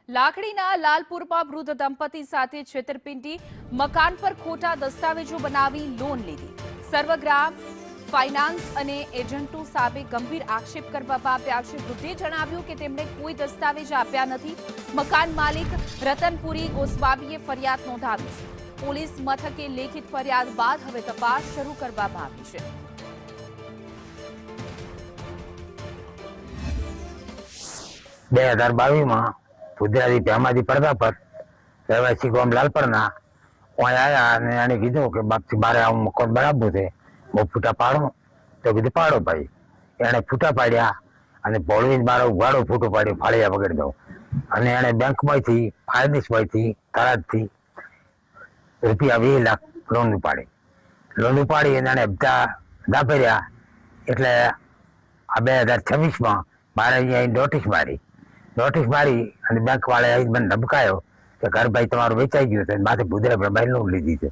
લાકડીના લાલપુરમાં વૃદ્ધ દંપતી સાથે છેતરપિંડી, મકાન પર ખોટા દસ્તાવેજો બનાવી લોન લીધી. સર્વગ્રામ ફાઇનાન્સ અને એજન્ટો સામે ગંભીર આક્ષેપ કરવામાં આવ્યા છે. વૃદ્ધે જણાવ્યું કે તેમણે કોઈ દસ્તાવેજ આપ્યા નથી. મકાન માલિક રતનપુરી ગોસ્વામીએ ફરિયાદ નોંધાવી છે. પોલીસ મથકે લેખિત ફરિયાદ બાદ હવે તપાસ શરૂ કરવામાં આવી છે. બે 2022 ગુજરાતી ભેમાજી પડદા પર રહેવાસી ગામ લાલપરના અહીં આવ્યા અને એને કીધું કે બાપથી મારે આવું મકાન બનાવવું છે, બહુ ફૂટા પાડો. તો કીધું પાડો ભાઈ. એણે ફૂટા પાડ્યા અને ભોળવીને મારો ઉઘાડો ફૂટો પાડ્યો, ફાળિયા વગર દઉં. અને એણે બેંકમાંથી ફાયદેસમાંથી તરતથી રૂપિયા 20 લાખ લોન ઉપાડી અને એને બધા ભર્યા. એટલે આ 2026 મારે અહીંયા નોટિસ મારી અને બેંક વાળાએ મને ધમકાયો કે ઘર ભાઈ તમારું વેચાઈ ગયું છે, માથે ભૂદરા ભાઈ લોન લીધી છે.